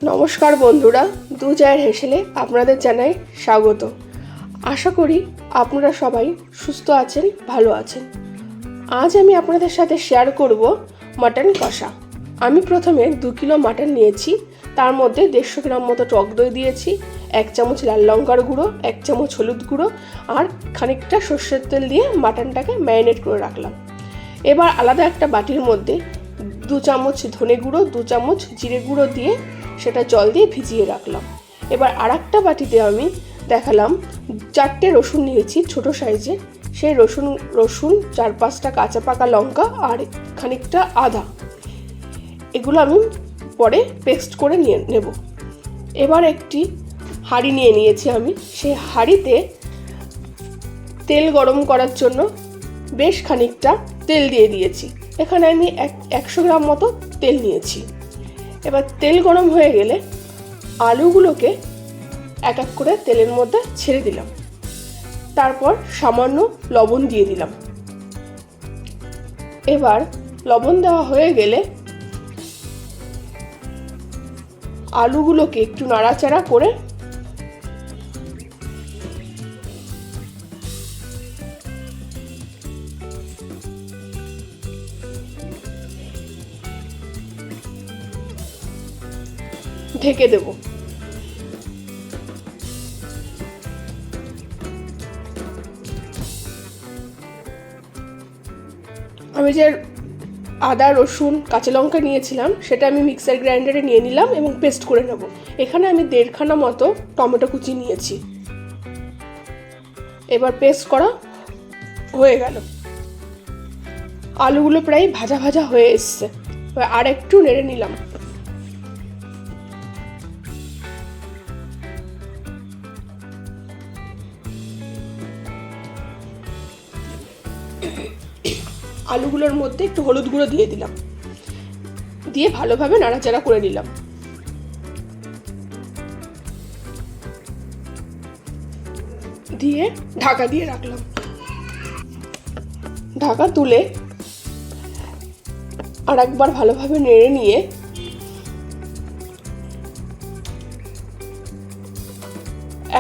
নমস্কার বন্ধুরা, দু চায়ের হেসেলে আপনাদের জানাই স্বাগত। আশা করি আপনারা সবাই সুস্থ আছেন, ভালো আছেন। আজ আমি আপনাদের সাথে শেয়ার করব মাটন কষা। আমি প্রথমে 2 কিলো মাটন নিয়েছি, তার মধ্যে 150 গ্রাম মতো টক দই দিয়েছি, 1 চামচ লাল লঙ্কার গুঁড়ো, 1 চামচ হলুদ গুঁড়ো আর খানিকটা সর্ষের তেল দিয়ে মাটনটাকে ম্যারিনেট করে রাখলাম। এবার আলাদা একটা বাটির মধ্যে 2 চামচ ধনে গুঁড়ো, 2 চামচ জিরে গুঁড়ো দিয়ে সেটা জল দিয়ে ভিজিয়ে রাখলাম। এবার আরেকটা বাটিতে আমি দেখালাম 4টে রসুন নিয়েছি ছোট সাইজে, সেই রসুন 4-5টা কাঁচা পাকা লঙ্কা আর খানিকটা আদা, এগুলো আমি পরে পেস্ট করে নেব। এবার একটি হাঁড়ি নিয়ে নিয়েছি আমি, সেই হাঁড়িতে তেল গরম করার জন্য বেশ খানিকটা তেল দিয়ে দিয়েছি। এখানে আমি 100 গ্রাম মতো তেল নিয়েছি। এবার তেল গরম হয়ে গেলে আলুগুলোকে এক এক করে তেলের মধ্যে ছেড়ে দিলাম, তারপর সামান্য লবণ দিয়ে দিলাম। এবার লবণ দেওয়া হয়ে গেলে আলুগুলোকে একটু নাড়াচাড়া করে ঢেকে দেব। আমি যে আদা রসুন কাঁচা লঙ্কা নিয়েছিলাম সেটা আমি মিক্সার গ্রাইন্ডারে নিয়ে নিলাম এবং পেস্ট করে নেব। এখানে আমি 1.5 খানা মতো টমেটো কুচি নিয়েছি। এবার পেস্ট করা হয়ে গেল, আলুগুলো প্রায় ভাজা ভাজা হয়ে এসছে। আর একটু নেড়ে নিলাম। আলুগুলোর মধ্যে একটু হলুদ গুঁড়ো দিয়ে দিলাম, দিয়ে ভালোভাবে নাড়াচাড়া করে নিলাম। দিয়ে ঢাকা দিয়ে রাখলাম। ঢাকা তুলে আর একবার ভালোভাবে নেড়ে নিয়ে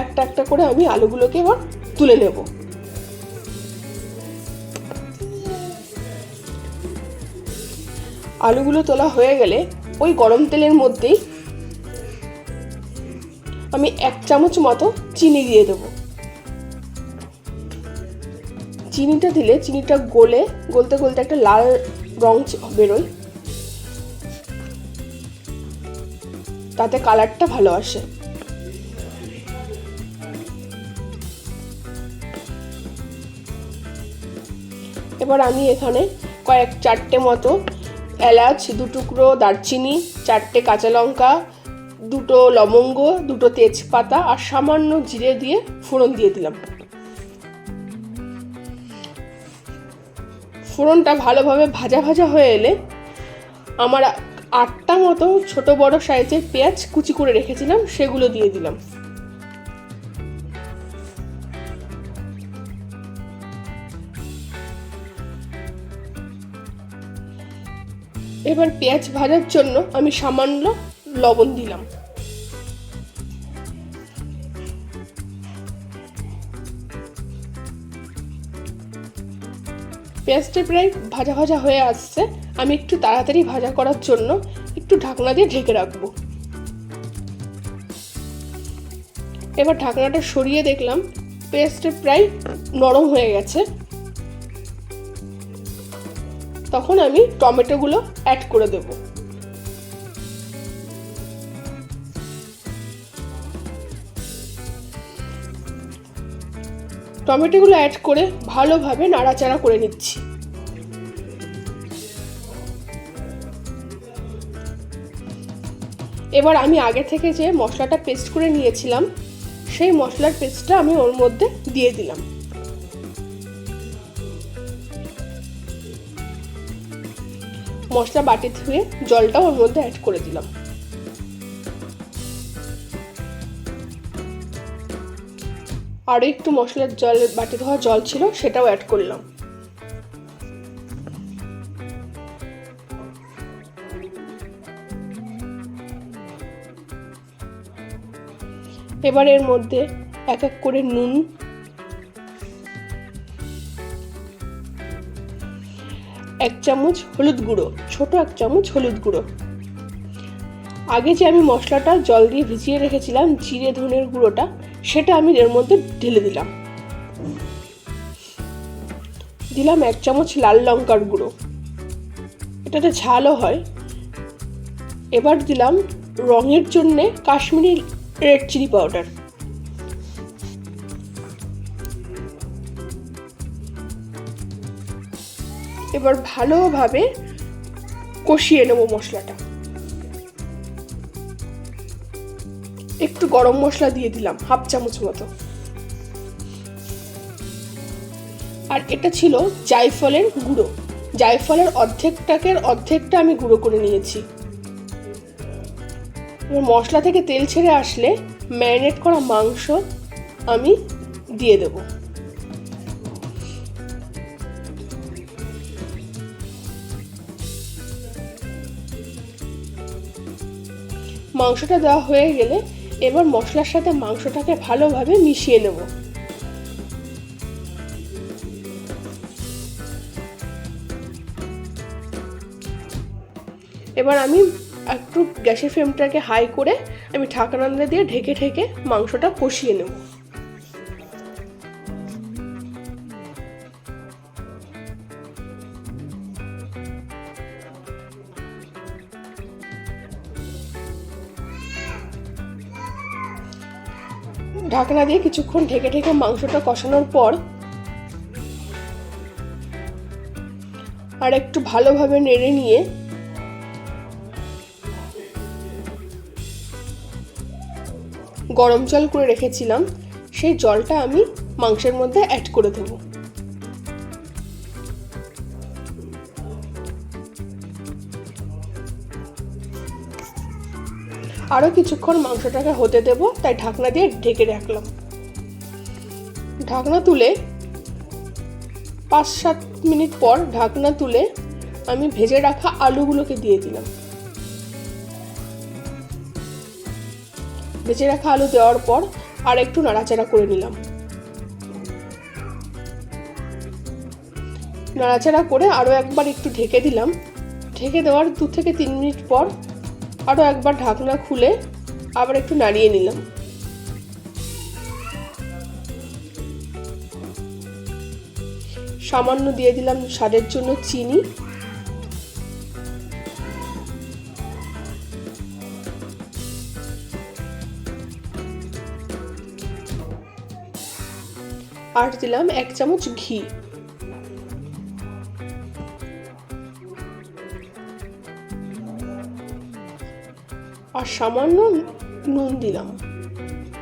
একটা একটা করে আমি আলুগুলোকে এবার তুলে নেব। আলুগুলো তোলা হয়ে গেলে ওই গরম তেলের মধ্যেই আমি 1 চামচ মতো চিনি দিয়ে দেব। চিনিটা দিলে চিনিটা গলতে গলতে একটা লাল রং বেরোয়, তাতে কালারটা ভালো আসে। এবার আমি এখানে 4টে মতো এলাচ, 2 টুকরো দারচিনি, 4টে কাঁচা লঙ্কা, 2টো লবঙ্গ, 2টো তেজপাতা আর সামান্য জিরে দিয়ে ফোড়ন দিয়ে দিলাম। ফোড়নটা ভালোভাবে ভাজা ভাজা হয়ে এলে আমার 8টা মতো ছোট বড় সাইজের পেঁয়াজ কুচি করে রেখেছিলাম, সেগুলো দিয়ে দিলাম। এবার পেঁয়াজ ভাজার জন্য আমি সামান্য লবণ দিলাম। পেঁয়াজটা প্রায় ভাজা ভাজা হয়ে আসছে, আমি একটু তাড়াতাড়ি ভাজা করার জন্য একটু ঢাকনা দিয়ে ঢেকে রাখবো। এবার ঢাকনাটা সরিয়ে দেখলাম পেঁয়াজটা প্রায় নরম হয়ে গেছে। তখন আমি টমেটোগুলো অ্যাড করে দেব। টমেটোগুলো অ্যাড করে ভালোভাবে নাড়াচাড়া করে নিচ্ছি। এবার আমি আগে থেকে যে মশলাটা পেস্ট করে নিয়েছিলাম সেই মশলার পেস্টটা আমি ওর মধ্যে দিয়ে দিলাম। মশলা বাটি ধুয়ে জলটা ওর মধ্যে অ্যাড করে দিলাম। আরও একটু মশলার বাটি ধোয়া জল ছিল, সেটাও অ্যাড করলাম। এবার এর মধ্যে এক এক করে নুন, এক চামচ হলুদ গুঁড়ো, ছোট এক চামচ হলুদ গুঁড়ো। আগে যে আমি মশলাটা জল দিয়ে ভিজিয়ে রেখেছিলাম জিরে ধনের গুঁড়োটা, সেটা আমি এর মধ্যে ঢেলে দিলাম। দিলাম এক চামচ লাল লঙ্কার গুঁড়ো, এটাতে ঝালও হয়। এবার দিলাম রঙের জন্যে কাশ্মীরি রেড চিলি পাউডার। এবার ভালোভাবে কষিয়ে নেব মশলাটা। একটু গরম মশলা দিয়ে দিলাম হাফ চামচ মতো। আর এটা ছিল জায়ফলের গুঁড়ো, জায়ফলের অর্ধেকটা আমি গুঁড়ো করে নিয়েছি। এবার মশলা থেকে তেল ছেড়ে আসলে ম্যারিনেট করা মাংস আমি দিয়ে দেব। মাংসটা দেওয়া হয়ে গেলে এবার মশলার সাথে মাংসটাকে ভালোভাবে মিশিয়ে নেব। এবার আমি একটু গ্যাসের ফ্লেমটাকে হাই করে আমি ঢাকনা দিয়ে ঢেকে মাংসটা কষিয়ে নেব। ঢাকনা দিয়ে কিছুক্ষণ ঢেকে মাংসটা কষানোর পর আর একটু ভালোভাবে নেড়ে নিয়ে গরম জল করে রেখেছিলাম, সেই জলটা আমি মাংসের মধ্যে অ্যাড করে দেব। আরো কিছুক্ষণ মাংসটাকে হতে দেব, তাই ঢাকনা দিয়ে ঢেকে রাখলাম। ঢাকনা তুলে 5-7 মিনিট পর ঢাকনা তুলে আমি ভেজে রাখা আলুগুলোকে দিয়ে দিলাম। ভেজে রাখা আলু দেওয়ার পর আর একটু নাড়াচাড়া করে নিলাম। নাড়াচাড়া করে আরো একবার একটু ঢেকে দিলাম। ঢেকে দেওয়ার 2 থেকে 3 মিনিট পর আরো একবার ঢাকনা খুলে আবার একটু নাড়িয়ে নিলাম। সামান্য দিয়ে দিলাম স্বাদের জন্য চিনি। আর দিলাম 1 চামচ ঘি। আর সামান্য নুন দিলাম,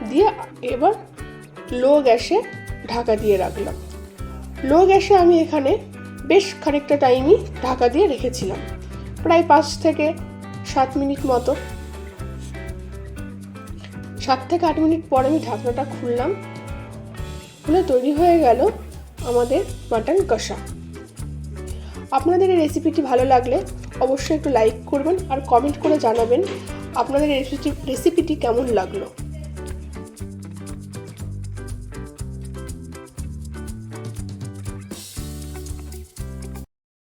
দিয়ে এবার লো গ্যাসে ঢাকা দিয়ে রাখলাম। লো গ্যাসে আমি এখানে বেশ খানিকটা টাইমই ঢাকা দিয়ে রেখেছিলাম, প্রায় 5 থেকে 7 মিনিট মতো। 7 থেকে 8 মিনিট পর আমি ঢাকনাটা খুললাম, খুলে তৈরি হয়ে গেল আমাদের মাটন কষা। আপনাদের এই রেসিপিটি ভালো লাগলে অবশ্যই একটু লাইক করবেন আর কমেন্ট করে জানাবেন আপনাদের এই রেসিপিটি কেমন লাগলো।